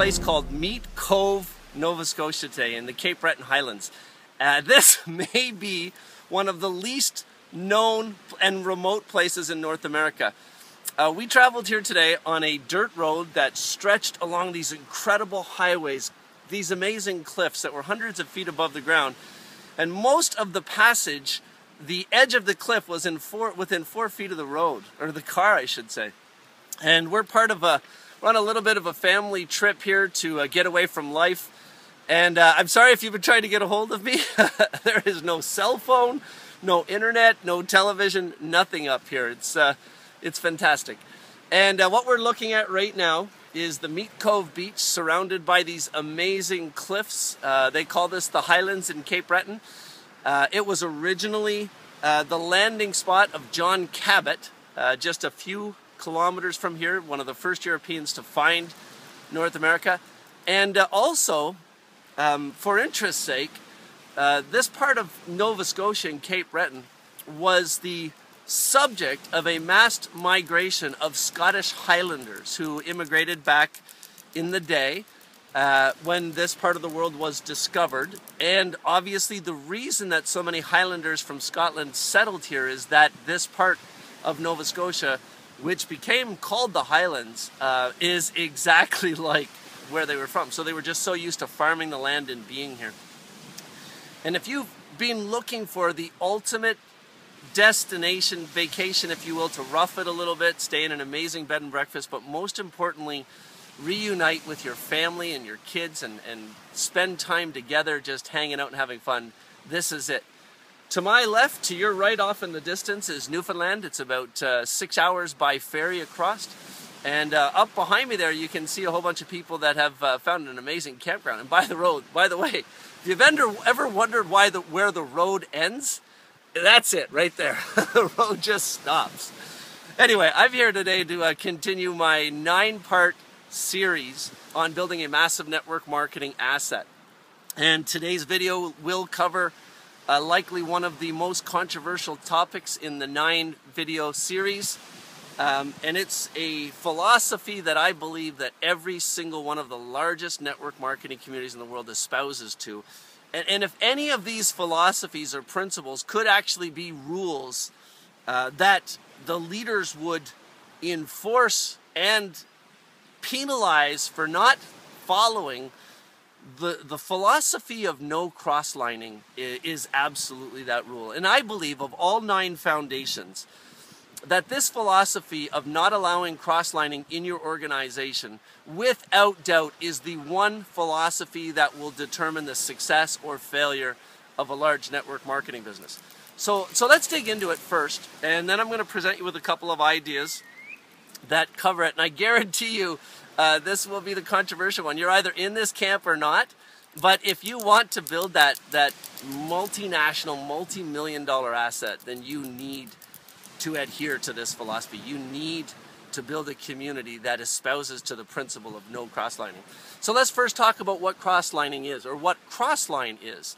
place called Meat Cove, Nova Scotia today in the Cape Breton Highlands. This may be one of the least known and remote places in North America. We traveled here today on a dirt road that stretched along these incredible highways, these amazing cliffs that were hundreds of feet above the ground. And most of the passage, the edge of the cliff was within 4 feet of the road, or the car, I should say. And we're on a little bit of a family trip here to get away from life. And I'm sorry if you've been trying to get a hold of me. There is no cell phone, no internet, no television, nothing up here. It's fantastic. And what we're looking at right now is the Meat Cove Beach, surrounded by these amazing cliffs. They call this the Highlands in Cape Breton. It was originally the landing spot of John Cabot, just a few kilometers from here, one of the first Europeans to find North America. And also, for interest's sake, this part of Nova Scotia and Cape Breton was the subject of a mass migration of Scottish Highlanders who immigrated back in the day when this part of the world was discovered. And obviously the reason that so many Highlanders from Scotland settled here is that this part of Nova Scotia, which became called the Highlands, is exactly like where they were from. So they were just so used to farming the land and being here. And if you've been looking for the ultimate destination, vacation, if you will, to rough it a little bit, stay in an amazing bed and breakfast, but most importantly, reunite with your family and your kids and spend time together just hanging out and having fun, this is it. To my left, to your right off in the distance, is Newfoundland. It's about 6 hours by ferry across. And up behind me there, you can see a whole bunch of people that have found an amazing campground. And by the way, if you've ever wondered where the road ends, that's it right there. The road just stops. Anyway, I'm here today to continue my 9-part series on building a massive network marketing asset. And today's video will cover likely one of the most controversial topics in the 9-video series. And it's a philosophy that I believe that every single one of the largest network marketing communities in the world espouses to. And if any of these philosophies or principles could actually be rules that the leaders would enforce and penalize for not following, the philosophy of no cross-lining is absolutely that rule. And I believe of all 9 foundations, that this philosophy of not allowing cross-lining in your organization, without doubt, is the one philosophy that will determine the success or failure of a large network marketing business. So let's dig into it first, and then I'm going to present you with a couple of ideas that cover it. And I guarantee you, this will be the controversial one. You're either in this camp or not, but if you want to build that multinational, multi-million-dollar asset, then you need to adhere to this philosophy. You need to build a community that espouses to the principle of no cross-lining. So let's first talk about what cross-lining is, or what cross-line is.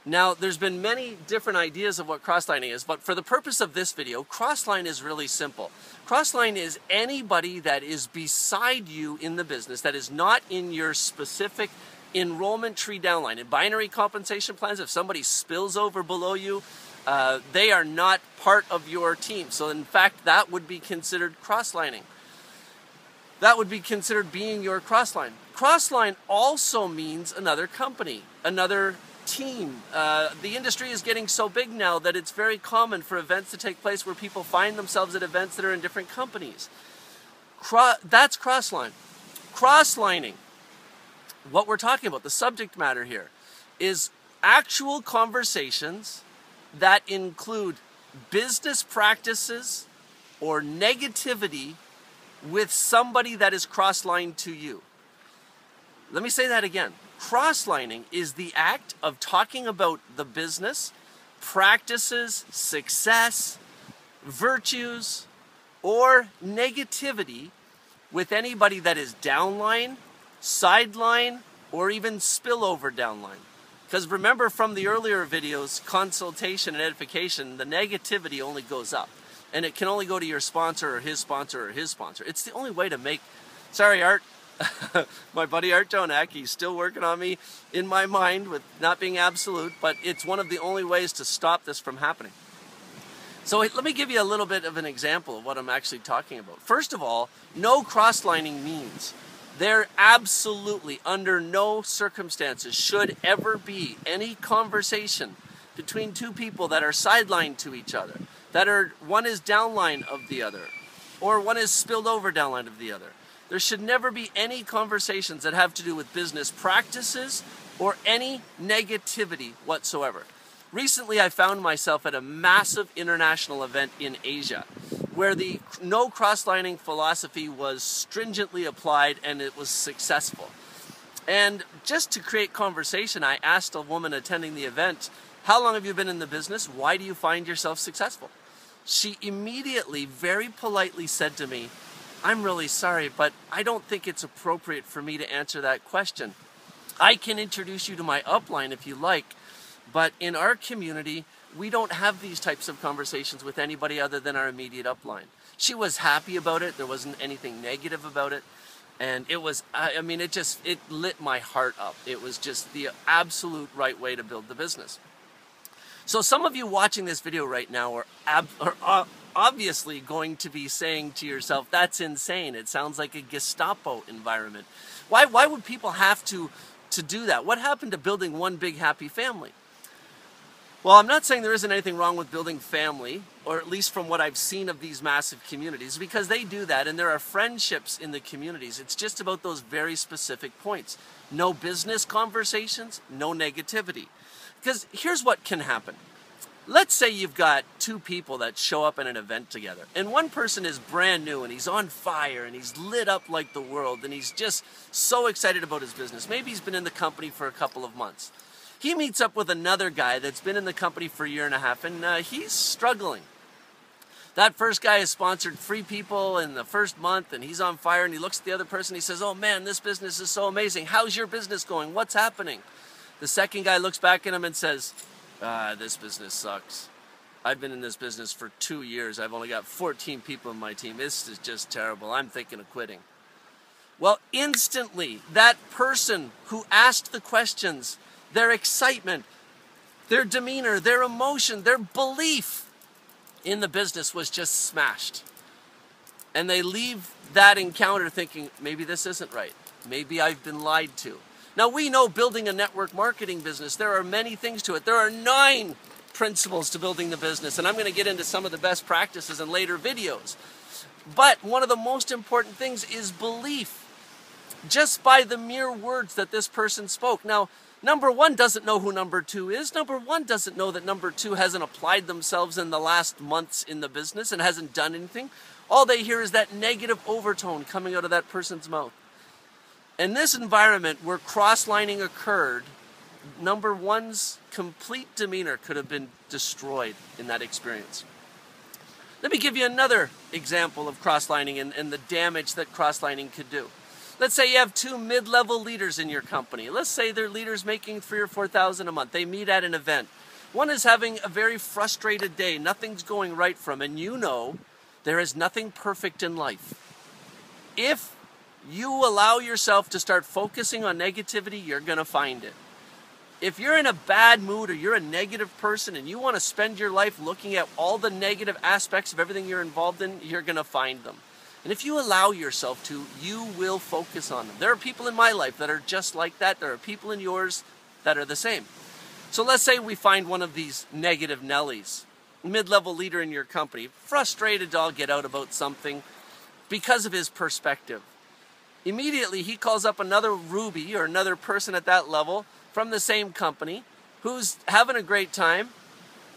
Now, there's been many different ideas of what cross-lining is, but for the purpose of this video, cross-line is really simple. Cross-line is anybody that is beside you in the business, that is not in your specific enrollment tree downline. In binary compensation plans, if somebody spills over below you, they are not part of your team. So in fact, that would be considered cross-lining. That would be considered being your cross-line. Cross-line also means another company, another team. The industry is getting so big now that it's very common for events to take place where people find themselves at events that are in different companies. That's cross-line. Cross-lining, what we're talking about, the subject matter here, is actual conversations that include business practices or negativity with somebody that is cross-lined to you. Let me say that again. Cross-lining is the act of talking about the business, practices, success, virtues, or negativity with anybody that is downline, sideline, or even spillover downline. Because remember from the earlier videos, consultation and edification, the negativity only goes up. And it can only go to your sponsor or his sponsor or his sponsor. It's the only way to make, sorry Art, My buddy Art Jonak, he's still working on me in my mind with not being absolute, but it's one of the only ways to stop this from happening. So let me give you a little bit of an example of what I'm actually talking about. First of all, no cross-lining means there absolutely, under no circumstances, should ever be any conversation between two people that are sidelined to each other, that are, one is downline of the other, or one is spilled over downline of the other. There should never be any conversations that have to do with business practices or any negativity whatsoever. Recently, I found myself at a massive international event in Asia where the no cross-lining philosophy was stringently applied and it was successful. And just to create conversation, I asked a woman attending the event, how long have you been in the business? Why do you find yourself successful? She immediately, very politely said to me, I'm really sorry, but I don't think it's appropriate for me to answer that question. I can introduce you to my upline if you like, but in our community, we don't have these types of conversations with anybody other than our immediate upline. She was happy about it. There wasn't anything negative about it. And it was, it lit my heart up. It was just the absolute right way to build the business. So some of you watching this video right now are obviously going to be saying to yourself, that's insane. It sounds like a Gestapo environment. Why would people have to do that? What happened to building one big happy family? Well, I'm not saying there isn't anything wrong with building family, or at least from what I've seen of these massive communities, because they do that and there are friendships in the communities. It's just about those very specific points. No business conversations, no negativity. Because here's what can happen. Let's say you've got two people that show up at an event together, and one person is brand new and he's on fire and he's lit up like the world and he's just so excited about his business. Maybe he's been in the company for a couple of months. He meets up with another guy that's been in the company for a year and a half, and he's struggling. That first guy has sponsored 3 people in the first month, and he's on fire, and he looks at the other person, he says, oh man, this business is so amazing. How's your business going? What's happening? The second guy looks back at him and says, this business sucks. I've been in this business for 2 years. I've only got 14 people on my team. This is just terrible. I'm thinking of quitting. Well, instantly, that person who asked the questions, their excitement, their demeanor, their emotion, their belief in the business was just smashed. And they leave that encounter thinking, maybe this isn't right. Maybe I've been lied to. Now, we know building a network marketing business, there are many things to it. There are 9 principles to building the business, and I'm going to get into some of the best practices in later videos. But one of the most important things is belief, just by the mere words that this person spoke. Now, number 1 doesn't know who number 2 is. Number 1 doesn't know that number 2 hasn't applied themselves in the last months in the business and hasn't done anything. All they hear is that negative overtone coming out of that person's mouth. In this environment where cross-lining occurred, number 1's complete demeanor could have been destroyed in that experience. Let me give you another example of cross-lining and the damage that cross-lining could do. Let's say you have 2 mid-level leaders in your company. Let's say they're leaders making $3,000 or $4,000 a month. They meet at an event. One is having a very frustrated day. Nothing's going right for him, and you know there is nothing perfect in life. If you allow yourself to start focusing on negativity, you're going to find it. If you're in a bad mood or you're a negative person and you want to spend your life looking at all the negative aspects of everything you're involved in, you're going to find them. And if you allow yourself to, you will focus on them. There are people in my life that are just like that. There are people in yours that are the same. So let's say we find one of these negative Nellies, mid-level leader in your company, frustrated to all get out about something because of his perspective. Immediately, he calls up another Ruby or another person at that level from the same company who's having a great time,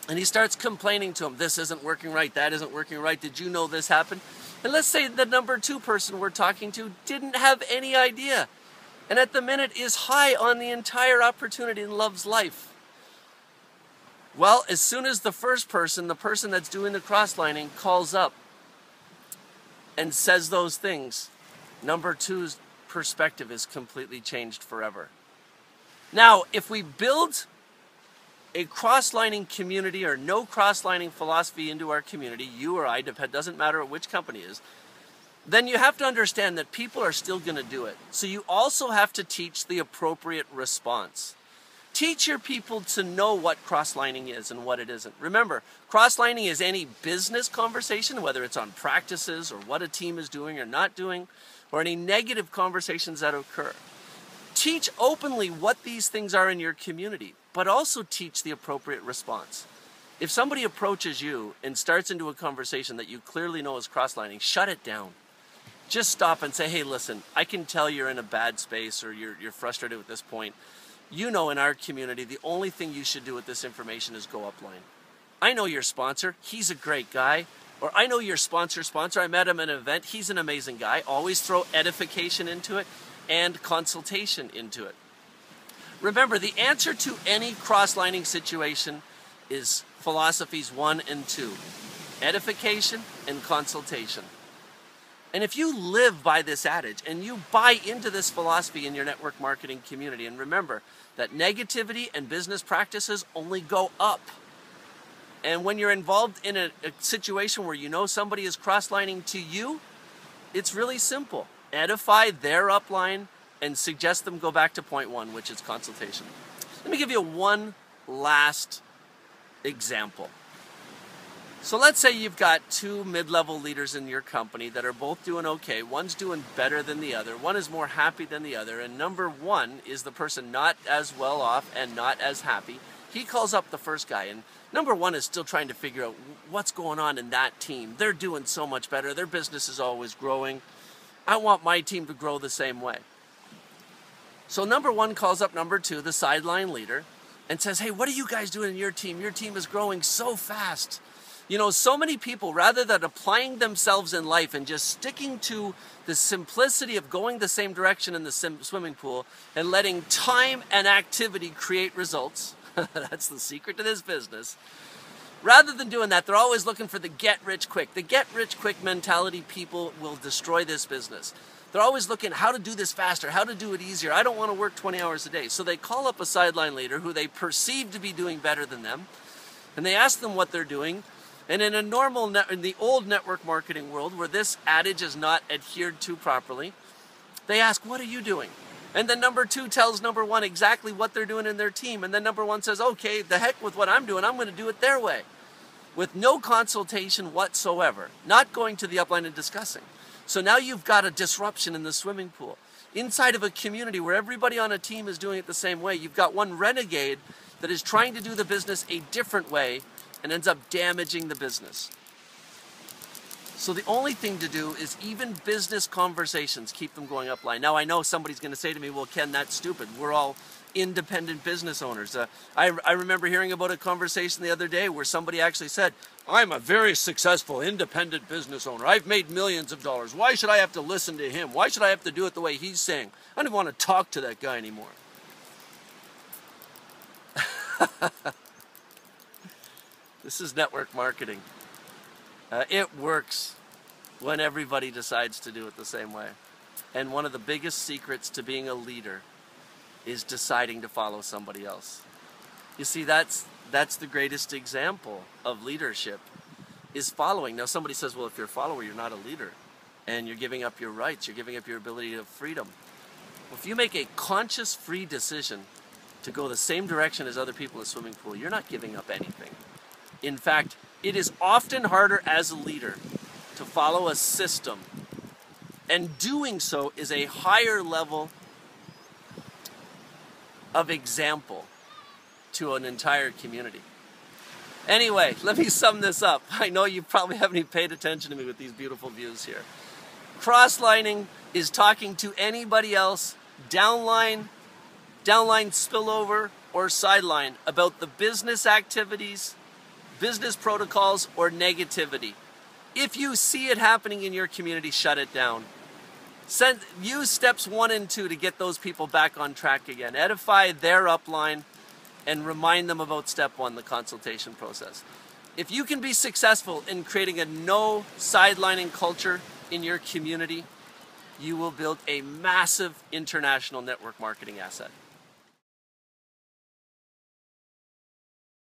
and he starts complaining to him. This isn't working right. That isn't working right. Did you know this happened? And let's say the number 2 person we're talking to didn't have any idea, and at the minute is high on the entire opportunity and loves life. Well, as soon as the first person, the person that's doing the cross-lining, calls up and says those things, number 2's perspective is completely changed forever. Now, if we build a cross-lining community or no cross-lining philosophy into our community, you or I, doesn't matter which company it is, then you have to understand that people are still going to do it. So you also have to teach the appropriate response. Teach your people to know what cross-lining is and what it isn't. Remember, cross-lining is any business conversation, whether it's on practices or what a team is doing or not doing, or any negative conversations that occur. Teach openly what these things are in your community, but also teach the appropriate response. If somebody approaches you and starts into a conversation that you clearly know is cross-lining, shut it down. Just stop and say, hey, listen, I can tell you're in a bad space or you're frustrated at this point. You know, in our community, the only thing you should do with this information is go upline. I know your sponsor. He's a great guy. Or I know your sponsor. I met him at an event. He's an amazing guy. Always throw edification into it and consultation into it. Remember, the answer to any cross-lining situation is philosophies 1 and 2. Edification and consultation. And if you live by this adage and you buy into this philosophy in your network marketing community, and remember that negativity and business practices only go up. And when you're involved in a situation where you know somebody is cross-lining to you, it's really simple. Edify their upline and suggest them go back to point 1, which is consultation. Let me give you one last example. So let's say you've got 2 mid-level leaders in your company that are both doing okay. One's doing better than the other. One is more happy than the other. And number 1 is the person not as well off and not as happy. He calls up the first guy, and number 1 is still trying to figure out what's going on in that team. They're doing so much better. Their business is always growing. I want my team to grow the same way. So number 1 calls up number 2, the sideline leader, and says, hey, what are you guys doing in your team? Your team is growing so fast. You know, so many people, rather than applying themselves in life and just sticking to the simplicity of going the same direction in the swimming pool and letting time and activity create results, that's the secret to this business. Rather than doing that, they're always looking for the get-rich-quick. The get-rich-quick mentality people will destroy this business. They're always looking how to do this faster, how to do it easier. I don't want to work 20 hours a day. So they call up a sideline leader who they perceive to be doing better than them, and they ask them what they're doing. And in the old network marketing world, where this adage is not adhered to properly, they ask, what are you doing? And then number 2 tells number 1 exactly what they're doing in their team. And then number 1 says, okay, the heck with what I'm doing, I'm going to do it their way. With no consultation whatsoever, not going to the upline and discussing. So now you've got a disruption in the swimming pool. Inside of a community where everybody on a team is doing it the same way, you've got one renegade that is trying to do the business a different way and ends up damaging the business. So the only thing to do is even business conversations, keep them going upline. Now I know somebody's going to say to me, well, Ken, that's stupid. We're all independent business owners. I remember hearing about a conversation the other day where somebody actually said, I'm a very successful independent business owner. I've made millions of dollars. Why should I have to listen to him? Why should I have to do it the way he's saying? I don't want to talk to that guy anymore. This is network marketing. It works when everybody decides to do it the same way. And one of the biggest secrets to being a leader is deciding to follow somebody else. You see, that's the greatest example of leadership, is following. Now somebody says, well, if you're a follower, you're not a leader. And you're giving up your rights. You're giving up your ability of freedom. Well, if you make a conscious, free decision to go the same direction as other people in the swimming pool, you're not giving up anything. In fact, it is often harder as a leader to follow a system, and doing so is a higher level of example to an entire community. Anyway, let me sum this up. I know you probably haven't even paid attention to me with these beautiful views here. Cross-lining is talking to anybody else, downline spillover, or sideline about the business activities, business protocols, or negativity. If you see it happening in your community, shut it down. Use steps 1 and 2 to get those people back on track again. Edify their upline and remind them about step 1, the consultation process. If you can be successful in creating a no sidelining culture in your community, you will build a massive international network marketing asset.